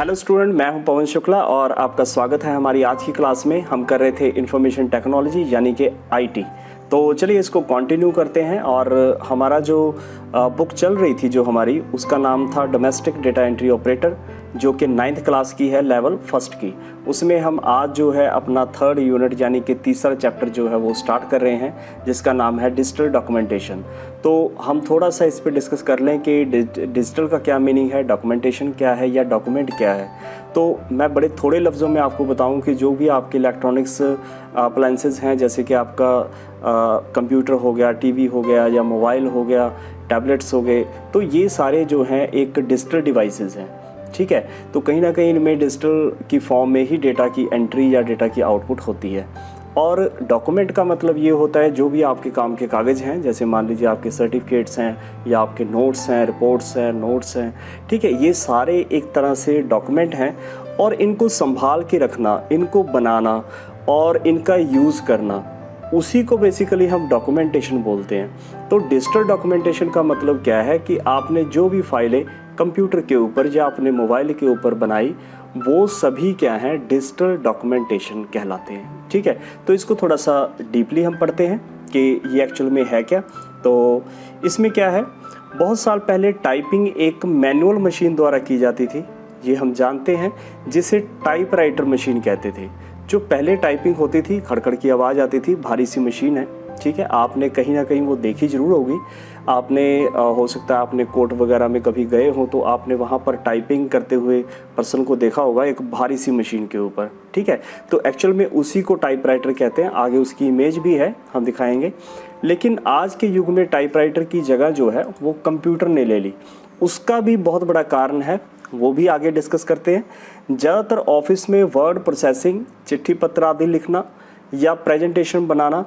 Hello student, मैं हूं पवन शुक्ला और आपका स्वागत है हमारी आज की क्लास में। हम कर रहे थे इंफॉर्मेशन टेक्नोलॉजी यानी कि आईटी। तो चलिए इसको कंटिन्यू करते हैं। और हमारा जो बुक चल रही थी जो हमारी, उसका नाम था डोमेस्टिक डेटा एंट्री ऑपरेटर, जो कि 9th क्लास की है, लेवल फर्स्ट की। उसमें हम आज जो है अपना 3rd यूनिट यानी कि तीसरा चैप्टर जो है वो स्टार्ट कर रहे हैं, जिसका नाम है डिजिटल डॉक्यूमेंटेशन। तो हम थोड़ा सा इस पर डिस्कस कर लें कि डिजिटल का क्या मीनिंग है, डॉक्यूमेंटेशन क्या है या डॉक्यूमेंट क्या है। तो मैं बड़े थोड़े लफ्ज़ों में आपको बताऊं कि जो भी आपके इलेक्ट्रॉनिक्स अप्लायंसेस हैं, जैसे कि आपका कंप्यूटर हो गया, टीवी हो गया या मोबाइल हो गया, टैबलेट्स हो गए, तो ये सारे जो हैं एक डिजिटल डिवाइसेस हैं। ठीक है, तो कहीं ना कहीं इनमें डिजिटल की फॉर्म में ही डेटा की एंट्री या डेटा की आउटपुट होती है। और डॉक्यूमेंट का मतलब ये होता है जो भी आपके काम के कागज़ हैं, जैसे मान लीजिए आपके सर्टिफिकेट्स हैं या आपके नोट्स हैं, रिपोर्ट्स हैं, नोट्स हैं। ठीक है, ये सारे एक तरह से डॉक्यूमेंट हैं और इनको संभाल के रखना, इनको बनाना और इनका यूज़ करना, उसी को बेसिकली हम डॉक्यूमेंटेशन बोलते हैं। तो डिजिटल डॉक्यूमेंटेशन का मतलब क्या है कि आपने जो भी फाइलें कंप्यूटर के ऊपर या अपने मोबाइल के ऊपर बनाई, वो सभी क्या हैं, डिजिटल डॉक्यूमेंटेशन कहलाते हैं। ठीक है, तो इसको थोड़ा सा डीपली हम पढ़ते हैं कि ये एक्चुअल में है क्या। तो इसमें क्या है, बहुत साल पहले टाइपिंग एक मैनुअल मशीन द्वारा की जाती थी, ये हम जानते हैं, जिसे टाइपराइटर मशीन कहते थे। जो पहले टाइपिंग होती थी, खड़खड़ की आवाज़ आती थी, भारी सी मशीन है। ठीक है, आपने कहीं ना कहीं वो देखी ज़रूर होगी। आपने हो सकता है आपने कोर्ट वगैरह में कभी गए हो तो आपने वहाँ पर टाइपिंग करते हुए पर्सन को देखा होगा एक भारी सी मशीन के ऊपर। ठीक है, तो एक्चुअल में उसी को टाइपराइटर कहते हैं। आगे उसकी इमेज भी है, हम दिखाएंगे। लेकिन आज के युग में टाइपराइटर की जगह जो है वो कंप्यूटर ने ले ली। उसका भी बहुत बड़ा कारण है, वो भी आगे डिस्कस करते हैं। ज़्यादातर ऑफिस में वर्ड प्रोसेसिंग, चिट्ठी पत्र आदि लिखना या प्रेजेंटेशन बनाना,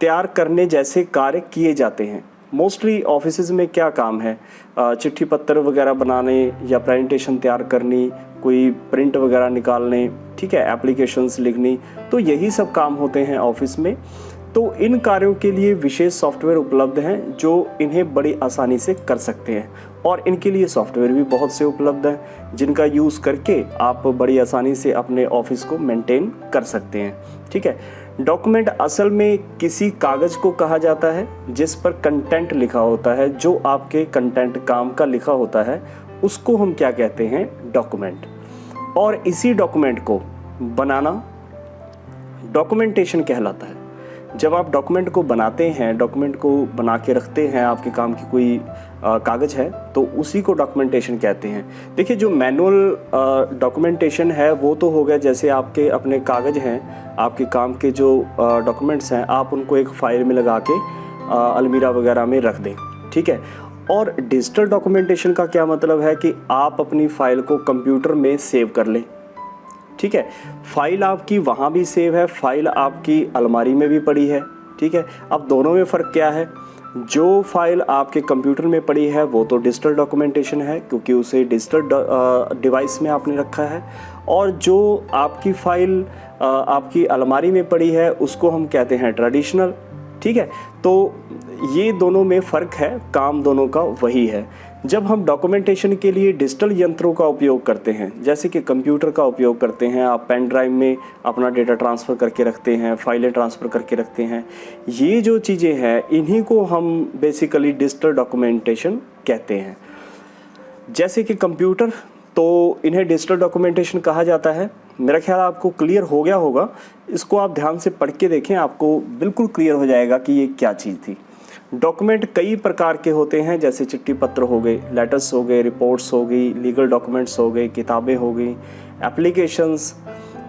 तैयार करने जैसे कार्य किए जाते हैं। मोस्टली ऑफिसेज में क्या काम है, चिट्ठी पत्र वगैरह बनाने या प्रेजेंटेशन तैयार करनी, कोई प्रिंट वगैरह निकालने, ठीक है, एप्लीकेशंस लिखनी, तो यही सब काम होते हैं ऑफिस में। तो इन कार्यों के लिए विशेष सॉफ्टवेयर उपलब्ध हैं जो इन्हें बड़ी आसानी से कर सकते हैं। और इनके लिए सॉफ्टवेयर भी बहुत से उपलब्ध हैं जिनका यूज़ करके आप बड़ी आसानी से अपने ऑफिस को मेंटेन कर सकते हैं। ठीक है, डॉक्यूमेंट असल में किसी कागज़ को कहा जाता है जिस पर कंटेंट लिखा होता है। जो आपके कंटेंट काम का लिखा होता है उसको हम क्या कहते हैं, डॉक्यूमेंट। और इसी डॉक्यूमेंट को बनाना डॉक्यूमेंटेशन कहलाता है। जब आप डॉक्यूमेंट को बनाते हैं, डॉक्यूमेंट को बना के रखते हैं, आपके काम की कोई कागज़ है, तो उसी को डॉक्यूमेंटेशन कहते हैं। देखिए, जो मैनुअल डॉक्यूमेंटेशन है वो तो हो गया, जैसे आपके अपने कागज़ हैं, आपके काम के जो डॉक्यूमेंट्स हैं, आप उनको एक फाइल में लगा के अलमीरा वगैरह में रख दें। ठीक है, और डिजिटल डॉक्यूमेंटेशन का क्या मतलब है कि आप अपनी फ़ाइल को कंप्यूटर में सेव कर लें। ठीक है, फाइल आपकी वहाँ भी सेव है, फाइल आपकी अलमारी में भी पड़ी है। ठीक है, अब दोनों में फ़र्क क्या है, जो फाइल आपके कंप्यूटर में पड़ी है वो तो डिजिटल डॉक्यूमेंटेशन है, क्योंकि उसे डिजिटल डिवाइस में आपने रखा है। और जो आपकी फ़ाइल आपकी अलमारी में पड़ी है उसको हम कहते हैं ट्रेडिशनल। ठीक है, तो ये दोनों में फ़र्क है, काम दोनों का वही है। जब हम डॉक्यूमेंटेशन के लिए डिजिटल यंत्रों का उपयोग करते हैं, जैसे कि कंप्यूटर का उपयोग करते हैं, आप पेन ड्राइव में अपना डेटा ट्रांसफ़र करके रखते हैं, फाइलें ट्रांसफ़र करके रखते हैं, ये जो चीज़ें हैं इन्हीं को हम बेसिकली डिजिटल डॉक्यूमेंटेशन कहते हैं। जैसे कि कंप्यूटर, तो इन्हें डिजिटल डॉक्यूमेंटेशन कहा जाता है। मेरा ख्याल आपको क्लियर हो गया होगा, इसको आप ध्यान से पढ़ के देखें, आपको बिल्कुल क्लियर हो जाएगा कि ये क्या चीज़ थी। डॉक्यूमेंट कई प्रकार के होते हैं, जैसे चिट्ठी पत्र हो गए, लेटर्स हो गए, रिपोर्ट्स हो गई, लीगल डॉक्यूमेंट्स हो गए, किताबें हो गई, एप्लीकेशंस।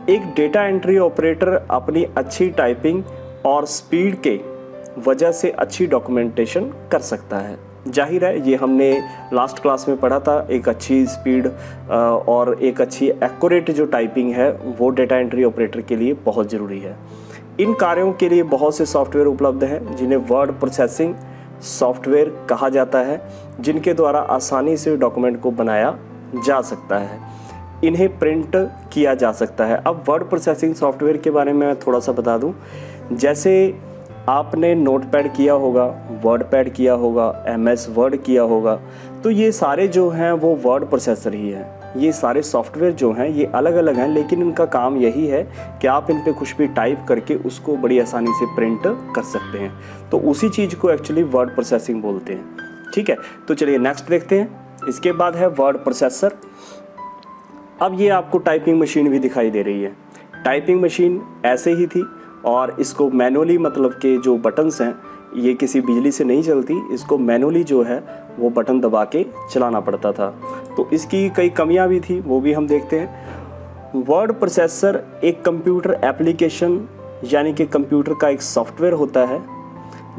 एक डेटा एंट्री ऑपरेटर अपनी अच्छी टाइपिंग और स्पीड के वजह से अच्छी डॉक्यूमेंटेशन कर सकता है। जाहिर है, ये हमने लास्ट क्लास में पढ़ा था, एक अच्छी स्पीड और एक अच्छी एक्यूरेट जो टाइपिंग है वो डेटा एंट्री ऑपरेटर के लिए बहुत ज़रूरी है। इन कार्यों के लिए बहुत से सॉफ्टवेयर उपलब्ध हैं जिन्हें वर्ड प्रोसेसिंग सॉफ्टवेयर कहा जाता है, जिनके द्वारा आसानी से डॉक्यूमेंट को बनाया जा सकता है, इन्हें प्रिंट किया जा सकता है। अब वर्ड प्रोसेसिंग सॉफ्टवेयर के बारे में मैं थोड़ा सा बता दूं। जैसे आपने नोटपैड किया होगा, वर्डपैड किया होगा, MS वर्ड किया होगा, तो ये सारे जो हैं वो वर्ड प्रोसेसर ही हैं। ये सारे सॉफ्टवेयर जो हैं ये अलग अलग हैं, लेकिन इनका काम यही है कि आप इन पे कुछ भी टाइप करके उसको बड़ी आसानी से प्रिंट कर सकते हैं। तो उसी चीज़ को एक्चुअली वर्ड प्रोसेसिंग बोलते हैं। ठीक है, तो चलिए नेक्स्ट देखते हैं। इसके बाद है वर्ड प्रोसेसर। अब ये आपको टाइपिंग मशीन भी दिखाई दे रही है। टाइपिंग मशीन ऐसे ही थी और इसको मैनुअली, मतलब के जो बटन्स हैं ये किसी बिजली से नहीं चलती, इसको मैनुअली जो है वो बटन दबा के चलाना पड़ता था। तो इसकी कई कमियां भी थी, वो भी हम देखते हैं। वर्ड प्रोसेसर एक कंप्यूटर एप्लीकेशन यानी कि कंप्यूटर का एक सॉफ्टवेयर होता है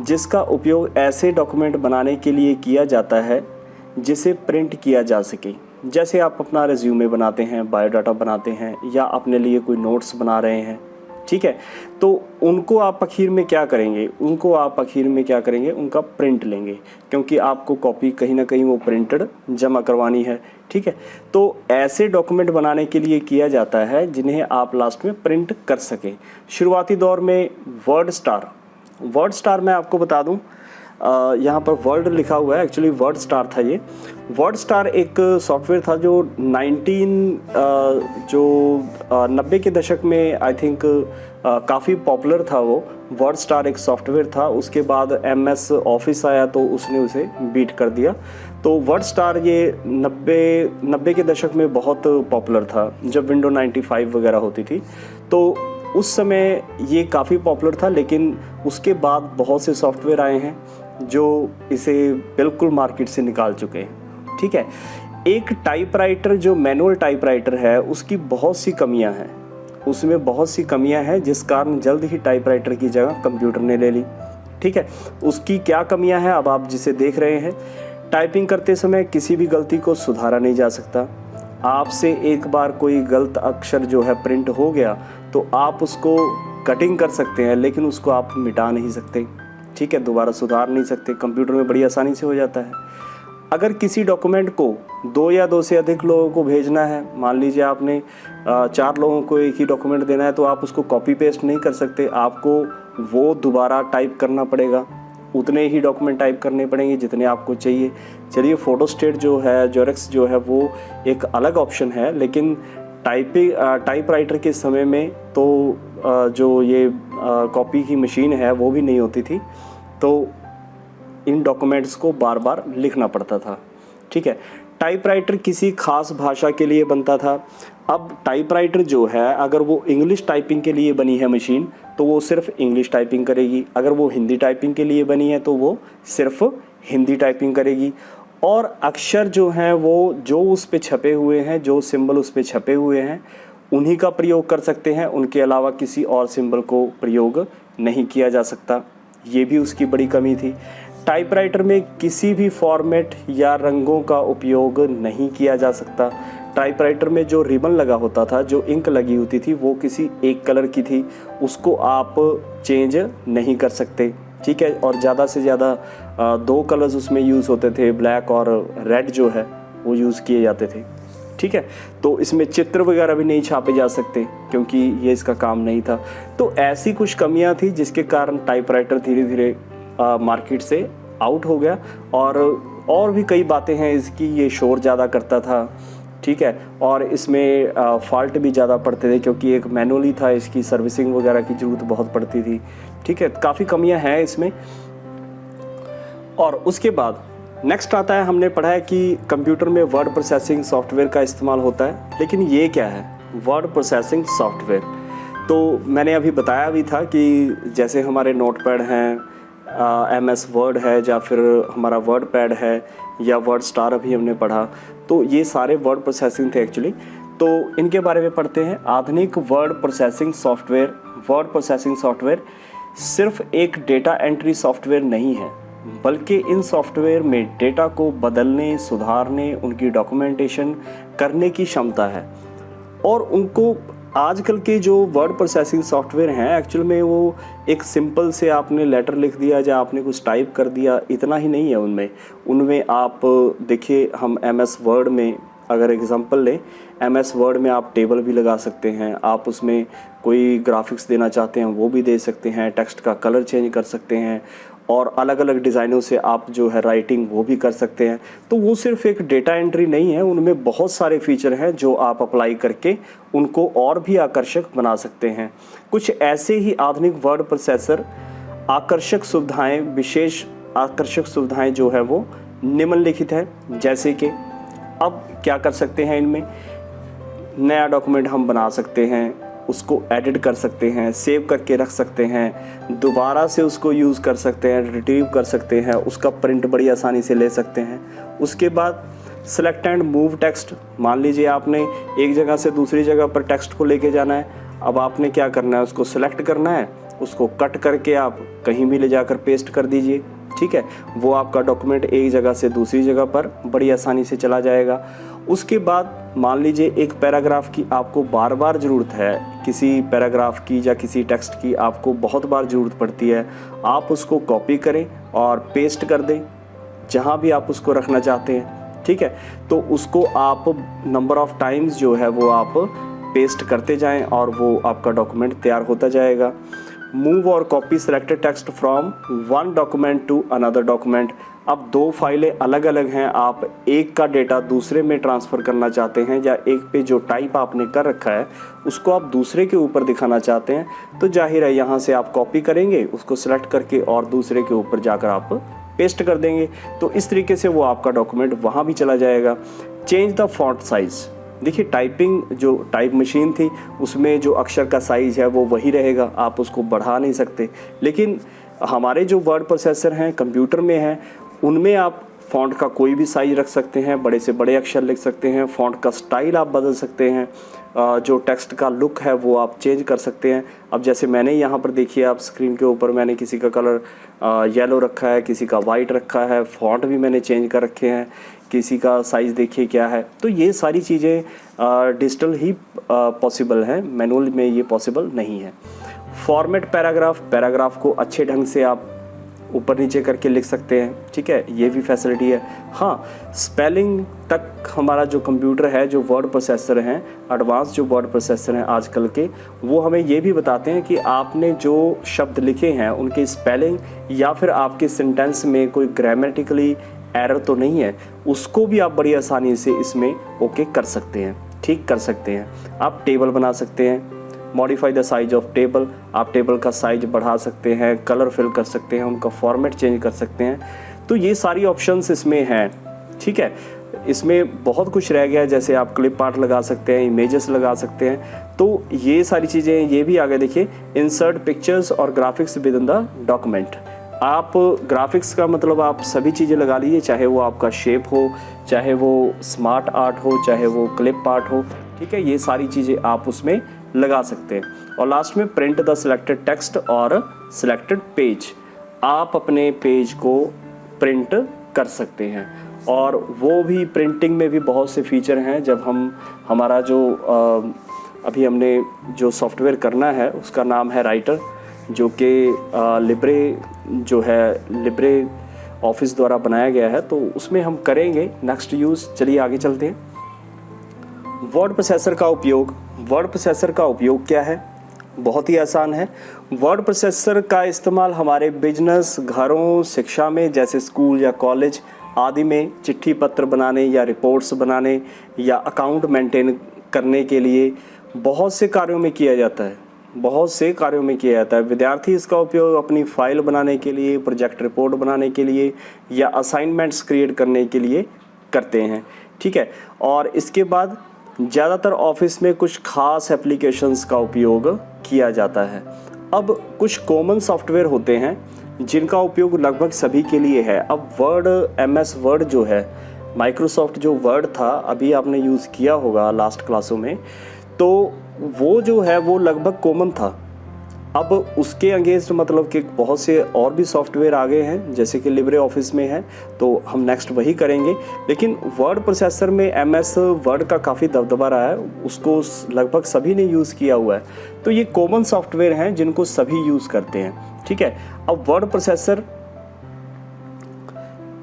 जिसका उपयोग ऐसे डॉक्यूमेंट बनाने के लिए किया जाता है जिसे प्रिंट किया जा सके। जैसे आप अपना रिज्यूमे बनाते हैं, बायोडाटा बनाते हैं या अपने लिए कोई नोट्स बना रहे हैं। ठीक है, तो उनको आप आखिर में क्या करेंगे, उनका प्रिंट लेंगे, क्योंकि आपको कॉपी कहीं ना कहीं वो प्रिंटेड जमा करवानी है। ठीक है, तो ऐसे डॉक्यूमेंट बनाने के लिए किया जाता है जिन्हें आप लास्ट में प्रिंट कर सकें। शुरुआती दौर में वर्ड स्टार मैं आपको बता दूं, यहाँ पर वर्ड लिखा हुआ है, एक्चुअली वर्ड स्टार था ये। वर्ड स्टार एक सॉफ्टवेयर था जो 90 के दशक में आई थिंक काफ़ी पॉपुलर था। वो वर्ड स्टार एक सॉफ्टवेयर था। उसके बाद MS ऑफिस आया तो उसने उसे बीट कर दिया। तो वर्ड स्टार ये 90 के दशक में बहुत पॉपुलर था, जब विंडो 95 वगैरह होती थी। तो उस समय ये काफ़ी पॉपुलर था, लेकिन उसके बाद बहुत से सॉफ्टवेयर आए हैं जो इसे बिल्कुल मार्केट से निकाल चुके हैं। ठीक है, एक टाइपराइटर जो मैनुअल टाइपराइटर है उसकी बहुत सी कमियां हैं, जिस कारण जल्द ही टाइपराइटर की जगह कंप्यूटर ने ले ली। ठीक है, उसकी क्या कमियां हैं अब आप जिसे देख रहे हैं। टाइपिंग करते समय किसी भी गलती को सुधारा नहीं जा सकता। आपसे एक बार कोई गलत अक्षर जो है प्रिंट हो गया तो आप उसको कटिंग कर सकते हैं, लेकिन उसको आप मिटा नहीं सकते। ठीक है, दोबारा सुधार नहीं सकते। कंप्यूटर में बड़ी आसानी से हो जाता है। अगर किसी डॉक्यूमेंट को 2 या 2 से अधिक लोगों को भेजना है, मान लीजिए आपने 4 लोगों को एक ही डॉक्यूमेंट देना है, तो आप उसको कॉपी पेस्ट नहीं कर सकते, आपको वो दोबारा टाइप करना पड़ेगा। उतने ही डॉक्यूमेंट टाइप करने पड़ेंगे जितने आपको चाहिए। चलिए, फोटोस्टेट जो है, जेरॉक्स जो है, वो एक अलग ऑप्शन है, लेकिन टाइपराइटर के समय में तो जो ये कॉपी की मशीन है वो भी नहीं होती थी, तो इन डॉक्यूमेंट्स को बार बार लिखना पड़ता था। ठीक है, टाइपराइटर किसी खास भाषा के लिए बनता था। अब टाइपराइटर जो है, अगर वो इंग्लिश टाइपिंग के लिए बनी है मशीन तो वो सिर्फ इंग्लिश टाइपिंग करेगी। अगर वो हिंदी टाइपिंग के लिए बनी है तो वो सिर्फ हिंदी टाइपिंग करेगी। और अक्षर जो हैं वो जो उस पे छपे हुए हैं, जो सिंबल उस पे छपे हुए हैं, उन्हीं का प्रयोग कर सकते हैं। उनके अलावा किसी और सिंबल को प्रयोग नहीं किया जा सकता। ये भी उसकी बड़ी कमी थी। टाइपराइटर में किसी भी फॉर्मेट या रंगों का उपयोग नहीं किया जा सकता। टाइपराइटर में जो रिबन लगा होता था, जो इंक लगी होती थी, वो किसी एक कलर की थी, उसको आप चेंज नहीं कर सकते। ठीक है, और ज़्यादा से ज़्यादा 2 कलर्स उसमें यूज़ होते थे, ब्लैक और रेड जो है वो यूज़ किए जाते थे। ठीक है, तो इसमें चित्र वगैरह भी नहीं छापे जा सकते क्योंकि ये इसका काम नहीं था। तो ऐसी कुछ कमियां थी जिसके कारण टाइपराइटर धीरे धीरे मार्केट से आउट हो गया। और भी कई बातें हैं इसकी, ये शोर ज़्यादा करता था। ठीक है, और इसमें फॉल्ट भी ज़्यादा पड़ते थे क्योंकि एक मैनुअली था, इसकी सर्विसिंग वगैरह की ज़रूरत बहुत पड़ती थी। ठीक है, काफ़ी कमियां हैं इसमें। और उसके बाद नेक्स्ट आता है, हमने पढ़ा है कि कंप्यूटर में वर्ड प्रोसेसिंग सॉफ्टवेयर का इस्तेमाल होता है, लेकिन ये क्या है वर्ड प्रोसेसिंग सॉफ्टवेयर? तो मैंने अभी बताया भी था कि जैसे हमारे नोटपैड हैं, MS वर्ड है, या फिर हमारा वर्ड पैड है, या वर्ड स्टार अभी हमने पढ़ा, तो ये सारे वर्ड प्रोसेसिंग थे एक्चुअली। तो इनके बारे में पढ़ते हैं। आधुनिक वर्ड प्रोसेसिंग सॉफ्टवेयर सिर्फ एक डेटा एंट्री सॉफ्टवेयर नहीं है, बल्कि इन सॉफ्टवेयर में डेटा को बदलने, सुधारने, उनकी डॉक्यूमेंटेशन करने की क्षमता है। और उनको आजकल के जो वर्ड प्रोसेसिंग सॉफ्टवेयर हैं, एक्चुअल में वो एक सिंपल से आपने लेटर लिख दिया या आपने कुछ टाइप कर दिया, इतना ही नहीं है उनमें आप देखिए, हम MS वर्ड में अगर एग्जांपल लें, MS वर्ड में आप टेबल भी लगा सकते हैं, आप उसमें कोई ग्राफिक्स देना चाहते हैं वो भी दे सकते हैं, टेक्स्ट का कलर चेंज कर सकते हैं और अलग अलग डिज़ाइनों से आप जो है राइटिंग वो भी कर सकते हैं। तो वो सिर्फ एक डेटा एंट्री नहीं है, उनमें बहुत सारे फीचर हैं जो आप अप्लाई करके उनको और भी आकर्षक बना सकते हैं। कुछ ऐसे ही आधुनिक वर्ड प्रोसेसर विशेष आकर्षक सुविधाएं जो है वो निम्नलिखित है। जैसे कि अब क्या कर सकते हैं, इनमें नया डॉक्यूमेंट हम बना सकते हैं, उसको एडिट कर सकते हैं, सेव करके रख सकते हैं, दोबारा से उसको यूज़ कर सकते हैं, रिट्रीव कर सकते हैं, उसका प्रिंट बड़ी आसानी से ले सकते हैं। उसके बाद सेलेक्ट एंड मूव टेक्स्ट, मान लीजिए आपने एक जगह से दूसरी जगह पर टेक्स्ट को लेके जाना है, अब आपने क्या करना है, उसको सेलेक्ट करना है, उसको कट करके आप कहीं भी ले जाकर पेस्ट कर दीजिए, ठीक है, वो आपका डॉक्यूमेंट एक जगह से दूसरी जगह पर बड़ी आसानी से चला जाएगा। उसके बाद मान लीजिए एक पैराग्राफ की आपको बार बार ज़रूरत है, किसी पैराग्राफ की या किसी टेक्स्ट की आपको बहुत बार ज़रूरत पड़ती है, आप उसको कॉपी करें और पेस्ट कर दें जहाँ भी आप उसको रखना चाहते हैं, ठीक है। तो उसको आप नंबर ऑफ़ टाइम्स जो है वो आप पेस्ट करते जाएं और वो आपका डॉक्यूमेंट तैयार होता जाएगा। मूव और copy selected text from one document to another document, अब दो फाइलें अलग अलग हैं, आप एक का डेटा दूसरे में ट्रांसफ़र करना चाहते हैं या एक पे जो टाइप आपने कर रखा है उसको आप दूसरे के ऊपर दिखाना चाहते हैं, तो जाहिर है यहाँ से आप कॉपी करेंगे, उसको सिलेक्ट करके और दूसरे के ऊपर जाकर आप पेस्ट कर देंगे, तो इस तरीके से वो आपका डॉक्यूमेंट वहाँ भी चला जाएगा। चेंज द फॉन्ट साइज़, देखिए टाइपिंग जो टाइप मशीन थी उसमें जो अक्षर का साइज़ है वो वही रहेगा, आप उसको बढ़ा नहीं सकते, लेकिन हमारे जो वर्ड प्रोसेसर हैं कंप्यूटर में हैं उनमें आप फ़ॉन्ट का कोई भी साइज़ रख सकते हैं, बड़े से बड़े अक्षर लिख सकते हैं, फ़ॉन्ट का स्टाइल आप बदल सकते हैं, जो टेक्स्ट का लुक है वो आप चेंज कर सकते हैं। अब जैसे मैंने यहाँ पर देखिए आप स्क्रीन के ऊपर मैंने किसी का कलर येलो रखा है, किसी का वाइट रखा है, फ़ॉन्ट भी मैंने चेंज कर रखे हैं, किसी का साइज़ देखिए क्या है। तो ये सारी चीज़ें डिजिटल ही पॉसिबल हैं, मैनुअल में ये पॉसिबल नहीं है। फॉर्मेट पैराग्राफ को अच्छे ढंग से आप ऊपर नीचे करके लिख सकते हैं, ठीक है, ये भी फैसिलिटी है। हाँ, स्पेलिंग तक हमारा जो कंप्यूटर है, जो वर्ड प्रोसेसर हैं, एडवांस जो वर्ड प्रोसेसर हैं आजकल के, वो हमें ये भी बताते हैं कि आपने जो शब्द लिखे हैं उनके स्पेलिंग या फिर आपके सेंटेंस में कोई ग्रामेटिकली एरर तो नहीं है, उसको भी आप बड़ी आसानी से इसमें ओके कर सकते हैं, ठीक कर सकते हैं। आप टेबल बना सकते हैं, modify the size of table, आप टेबल का साइज बढ़ा सकते हैं, कलर फिल कर सकते हैं, उनका फॉर्मेट चेंज कर सकते हैं। तो ये सारी ऑप्शंस इसमें हैं, ठीक है। इसमें बहुत कुछ रह गया है, जैसे आप क्लिप आर्ट लगा सकते हैं, इमेजेस लगा सकते हैं, तो ये सारी चीज़ें ये भी आगे देखिए। इंसर्ट पिक्चर्स और graphics with in the document, आप ग्राफिक्स का मतलब आप सभी चीज़ें लगा लीजिए, चाहे वो आपका शेप हो, चाहे वो स्मार्ट आर्ट हो, चाहे वो क्लिप आर्ट हो, ठीक है, ये सारी चीज़ें आप उसमें लगा सकते हैं। और लास्ट में प्रिंट द सिलेक्टेड टेक्स्ट और सिलेक्टेड पेज, आप अपने पेज को प्रिंट कर सकते हैं, और वो भी प्रिंटिंग में भी बहुत से फीचर हैं। जब हम हमारा जो अभी हमने जो सॉफ्टवेयर करना है उसका नाम है राइटर, जो कि लिब्रे ऑफिस द्वारा बनाया गया है, तो उसमें हम करेंगे नेक्स्ट यूज़। चलिए आगे चलते हैं। वर्ड प्रोसेसर का उपयोग क्या है? बहुत ही आसान है। वर्ड प्रोसेसर का इस्तेमाल हमारे बिजनेस, घरों, शिक्षा में, जैसे स्कूल या कॉलेज आदि में चिट्ठी पत्र बनाने या रिपोर्ट्स बनाने या अकाउंट मेंटेन करने के लिए बहुत से कार्यों में किया जाता है। विद्यार्थी इसका उपयोग अपनी फाइल बनाने के लिए, प्रोजेक्ट रिपोर्ट बनाने के लिए या असाइनमेंट्स क्रिएट करने के लिए करते हैं, ठीक है। और इसके बाद ज़्यादातर ऑफिस में कुछ खास एप्लीकेशंस का उपयोग किया जाता है। अब कुछ कॉमन सॉफ्टवेयर होते हैं जिनका उपयोग लगभग सभी के लिए है। अब MS वर्ड जो है, माइक्रोसॉफ्ट जो वर्ड था, अभी आपने यूज़ किया होगा लास्ट क्लासों में, तो वो जो है वो लगभग कॉमन था। अब उसके अगेंस्ट मतलब कि बहुत से और भी सॉफ्टवेयर आ गए हैं, जैसे कि लिब्रे ऑफिस में है, तो हम नेक्स्ट वही करेंगे। लेकिन वर्ड प्रोसेसर में MS वर्ड का काफ़ी दबदबा रहा है, उसको लगभग सभी ने यूज़ किया हुआ है। तो ये कॉमन सॉफ्टवेयर हैं जिनको सभी यूज़ करते हैं, ठीक है। अब वर्ड प्रोसेसर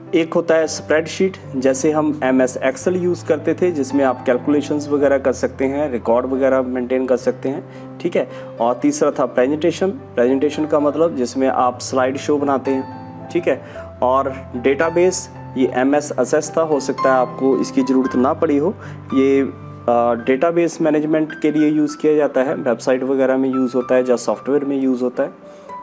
एक होता है स्प्रेडशीट, जैसे हम MS एक्सेल यूज़ करते थे, जिसमें आप कैलकुलेशंस वगैरह कर सकते हैं, रिकॉर्ड वगैरह मेंटेन कर सकते हैं, ठीक है। और तीसरा था प्रेजेंटेशन का मतलब जिसमें आप स्लाइड शो बनाते हैं, ठीक है। और डेटाबेस, ये MS असेस था, हो सकता है आपको इसकी ज़रूरत ना पड़ी हो। ये डेटाबेस मैनेजमेंट के लिए यूज़ किया जाता है, वेबसाइट वगैरह में यूज़ होता है या सॉफ्टवेयर में यूज़ होता है,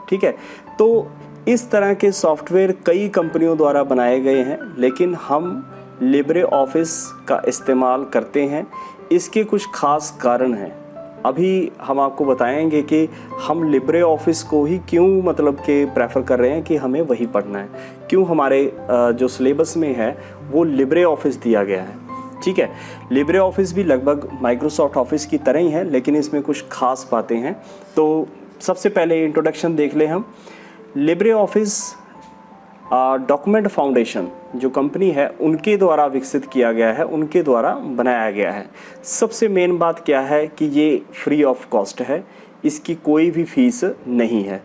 ठीक है। तो इस तरह के सॉफ्टवेयर कई कंपनियों द्वारा बनाए गए हैं, लेकिन हम लिब्रे ऑफिस का इस्तेमाल करते हैं। इसके कुछ खास कारण हैं, अभी हम आपको बताएंगे कि हम लिब्रे ऑफिस को ही क्यों मतलब कि प्रेफर कर रहे हैं कि हमें वही पढ़ना है, क्यों हमारे जो सिलेबस में है वो लिब्रे ऑफिस दिया गया है, ठीक है। लिब्रे ऑफिस भी लगभग माइक्रोसॉफ्ट ऑफिस की तरह ही है, लेकिन इसमें कुछ खास बातें हैं। तो सबसे पहले इंट्रोडक्शन देख लें हम। लिब्रे ऑफिस डॉक्यूमेंट फाउंडेशन जो कंपनी है उनके द्वारा विकसित किया गया है, उनके द्वारा बनाया गया है। सबसे मेन बात क्या है कि ये फ्री ऑफ कॉस्ट है, इसकी कोई भी फीस नहीं है,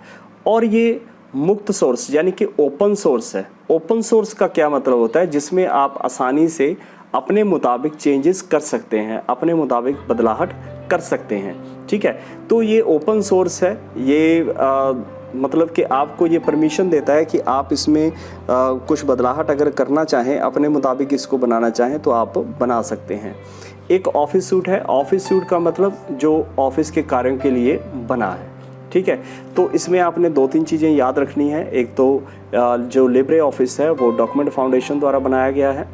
और ये मुक्त सोर्स यानी कि ओपन सोर्स है। ओपन सोर्स का क्या मतलब होता है? जिसमें आप आसानी से अपने मुताबिक चेंजेस कर सकते हैं, अपने मुताबिक बदलाहट कर सकते हैं, ठीक है। तो ये ओपन सोर्स है, ये मतलब कि आपको ये परमिशन देता है कि आप इसमें कुछ बदलाहट अगर करना चाहें, अपने मुताबिक इसको बनाना चाहें तो आप बना सकते हैं। एक ऑफिस सूट है, ऑफिस सूट का मतलब जो ऑफिस के कार्यों के लिए बना है, ठीक है। तो इसमें आपने 2-3 चीज़ें याद रखनी है। एक तो जो लिब्रे ऑफिस है वो डॉक्यूमेंट फाउंडेशन द्वारा बनाया गया है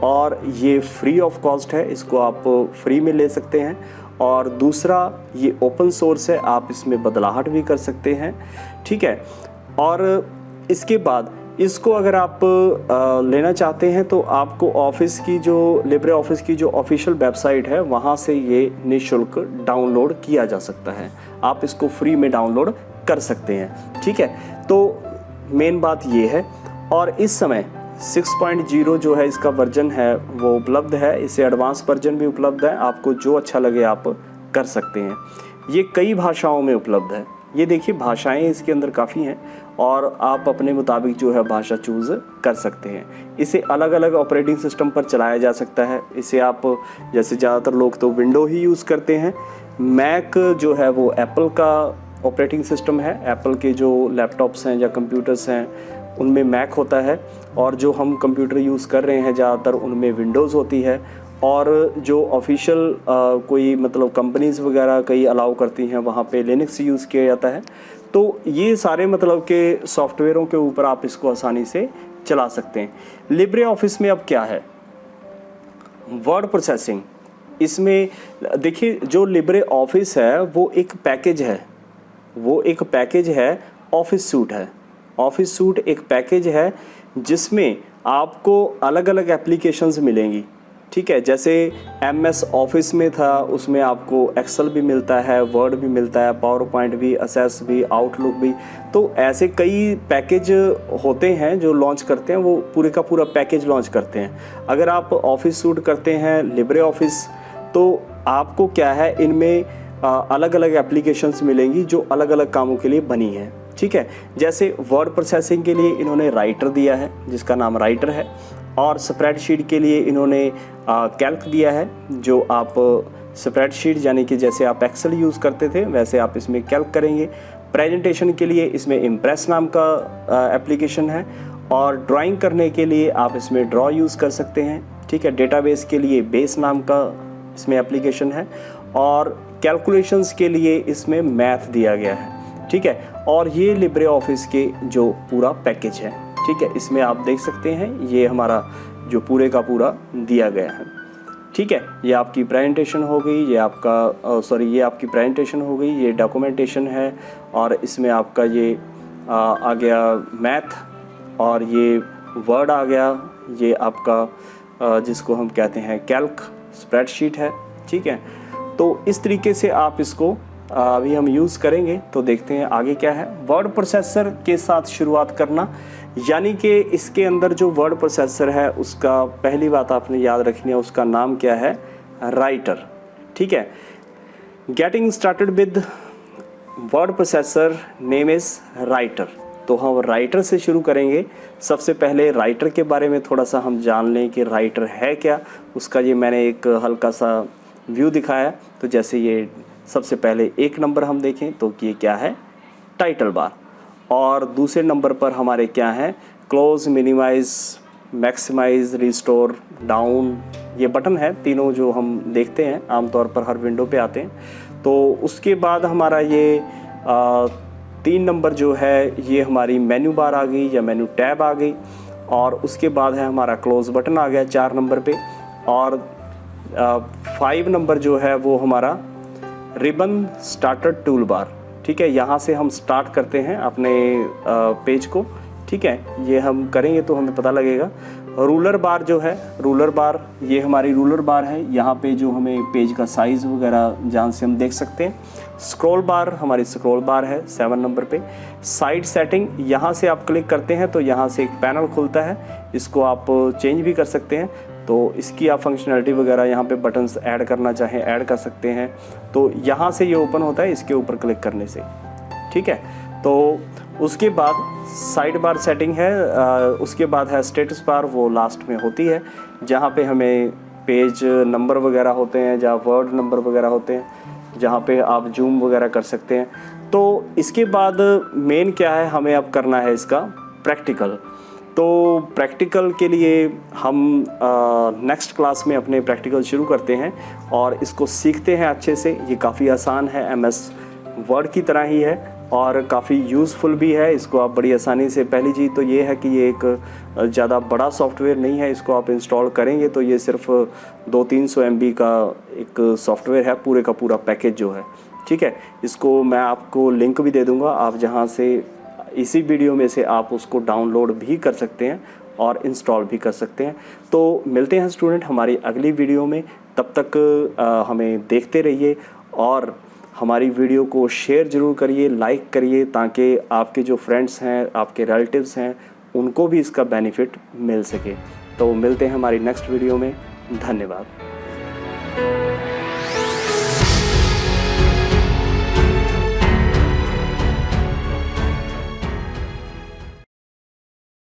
और ये फ्री ऑफ कॉस्ट है, इसको आप फ्री में ले सकते हैं। और दूसरा, ये ओपन सोर्स है, आप इसमें बदलाहट भी कर सकते हैं, ठीक है। और इसके बाद इसको अगर आप लेना चाहते हैं तो आपको ऑफिस की जो लिब्रे ऑफिस की जो ऑफिशियल वेबसाइट है वहाँ से ये निःशुल्क डाउनलोड किया जा सकता है, आप इसको फ्री में डाउनलोड कर सकते हैं, ठीक है। तो मेन बात ये है। और इस समय 6.0 जो है इसका वर्जन है वो उपलब्ध है, इससे एडवांस वर्जन भी उपलब्ध है, आपको जो अच्छा लगे आप कर सकते हैं। ये कई भाषाओं में उपलब्ध है, ये देखिए भाषाएं इसके अंदर काफ़ी हैं और आप अपने मुताबिक जो है भाषा चूज़ कर सकते हैं। इसे अलग अलग ऑपरेटिंग सिस्टम पर चलाया जा सकता है। इसे आप जैसे ज़्यादातर लोग तो विंडो ही यूज़ करते हैं, मैक जो है वो एप्पल का ऑपरेटिंग सिस्टम है, एप्पल के जो लैपटॉप्स हैं या कंप्यूटर्स हैं उनमें मैक होता है, और जो हम कंप्यूटर यूज़ कर रहे हैं ज़्यादातर उनमें विंडोज़ होती है। और जो ऑफिशियल कोई मतलब कंपनीज़ वगैरह कई अलाउ करती हैं वहाँ पे लिनक्स यूज़ किया जाता है। तो ये सारे मतलब के सॉफ्टवेयरों के ऊपर आप इसको आसानी से चला सकते हैं। लिब्रे ऑफिस में अब क्या है, वर्ड प्रोसेसिंग। इसमें देखिए जो लिब्रे ऑफिस है वो एक पैकेज है, वो एक पैकेज है, ऑफिस सूट है। ऑफिस सूट एक पैकेज है जिसमें आपको अलग अलग एप्लीकेशंस मिलेंगी, ठीक है। जैसे MS ऑफिस में था उसमें आपको एक्सेल भी मिलता है, वर्ड भी मिलता है, पावर पॉइंट भी, असेस भी, आउटलुक भी। तो ऐसे कई पैकेज होते हैं जो लॉन्च करते हैं, वो पूरे का पूरा पैकेज लॉन्च करते हैं। अगर आप ऑफिस सूट करते हैं लिब्रे ऑफिस तो आपको क्या है, इनमें अलग अलग एप्लीकेशंस मिलेंगी जो अलग अलग कामों के लिए बनी हैं, ठीक है। जैसे वर्ड प्रोसेसिंग के लिए इन्होंने राइटर दिया है जिसका नाम राइटर है, और स्प्रेडशीट के लिए इन्होंने कैल्क दिया है, जो आप स्प्रेडशीट यानी कि जैसे आप एक्सेल यूज़ करते थे वैसे आप इसमें कैल्क करेंगे। प्रेजेंटेशन के लिए इसमें इम्प्रेस नाम का एप्लीकेशन है, और ड्राइंग करने के लिए आप इसमें ड्रॉ यूज़ कर सकते हैं, ठीक है। डेटाबेस के लिए बेस नाम का इसमें एप्लीकेशन है, और कैलकुलेशंस के लिए इसमें मैथ दिया गया है, ठीक है। और ये लिब्रे ऑफिस के जो पूरा पैकेज है, ठीक है, इसमें आप देख सकते हैं ये हमारा जो पूरे का पूरा दिया गया है, ठीक है। ये आपकी प्रेजेंटेशन हो गई, ये आपका ये आपकी प्रेजेंटेशन हो गई, ये डॉक्यूमेंटेशन है, और इसमें आपका ये आ गया मैथ, और ये वर्ड आ गया, ये आपका जिसको हम कहते हैं कैल्क स्प्रेडशीट है, ठीक है। तो इस तरीके से आप इसको अभी हम यूज़ करेंगे। तो देखते हैं आगे क्या है। वर्ड प्रोसेसर के साथ शुरुआत करना, यानी कि इसके अंदर जो वर्ड प्रोसेसर है उसका पहली बात आपने याद रखनी है, उसका नाम क्या है, राइटर, ठीक है। Getting started with word processor name is writer, तो हम राइटर से शुरू करेंगे। सबसे पहले राइटर के बारे में थोड़ा सा हम जान लें कि राइटर है क्या, उसका ये मैंने एक हल्का सा व्यू दिखाया। तो जैसे ये सबसे पहले 1 नंबर हम देखें तो ये क्या है, टाइटल बार, और दूसरे नंबर पर हमारे क्या हैं, close, minimise, maximise, restore, down, ये बटन है तीनों जो हम देखते हैं आमतौर पर हर विंडो पे आते हैं। तो उसके बाद हमारा ये 3 नंबर जो है ये हमारी मेन्यू बार आ गई या मेन्यू टैब आ गई, और उसके बाद है हमारा क्लोज बटन आ गया 4 नंबर पे, और 5 नंबर जो है वो हमारा रिबन स्टार्टर टूल बार। ठीक है, यहाँ से हम स्टार्ट करते हैं अपने पेज को। ठीक है, ये हम करेंगे तो हमें पता लगेगा। रूलर बार जो है, रूलर बार, ये हमारी रूलर बार है, यहाँ पे जो हमें पेज का साइज़ वगैरह जहाँ से हम देख सकते हैं। स्क्रॉल बार हमारी स्क्रॉल बार है 7 नंबर पे। साइड सेटिंग, यहाँ से आप क्लिक करते हैं तो यहाँ से एक पैनल खुलता है, इसको आप चेंज भी कर सकते हैं। तो इसकी आप फंक्शनैलिटी वगैरह यहाँ पे बटन्स ऐड करना चाहें ऐड कर सकते हैं। तो यहाँ से ये ओपन होता है इसके ऊपर क्लिक करने से। ठीक है, तो उसके बाद साइड बार सेटिंग है, उसके बाद है स्टेटस बार, वो लास्ट में होती है जहाँ पे हमें पेज नंबर वगैरह होते हैं, जहाँ वर्ड नंबर वगैरह होते हैं, जहाँ पे आप जूम वगैरह कर सकते हैं। तो इसके बाद मेन क्या है, हमें अब करना है इसका प्रैक्टिकल। तो प्रैक्टिकल के लिए हम नेक्स्ट क्लास में अपने प्रैक्टिकल शुरू करते हैं और इसको सीखते हैं अच्छे से। ये काफ़ी आसान है, MS वर्ड की तरह ही है और काफ़ी यूज़फुल भी है। इसको आप बड़ी आसानी से, पहली चीज़ तो ये है कि ये एक ज़्यादा बड़ा सॉफ्टवेयर नहीं है, इसको आप इंस्टॉल करेंगे तो ये सिर्फ 200-300 MB का एक सॉफ्टवेयर है, पूरे का पूरा पैकेज जो है। ठीक है, इसको मैं आपको लिंक भी दे दूँगा, आप जहाँ से इसी वीडियो में से आप उसको डाउनलोड भी कर सकते हैं और इंस्टॉल भी कर सकते हैं। तो मिलते हैं स्टूडेंट हमारी अगली वीडियो में, तब तक हमें देखते रहिए और हमारी वीडियो को शेयर ज़रूर करिए, लाइक करिए, ताकि आपके जो फ्रेंड्स हैं, आपके रिलेटिव्स हैं, उनको भी इसका बेनिफिट मिल सके। तो मिलते हैं हमारी नेक्स्ट वीडियो में। धन्यवाद।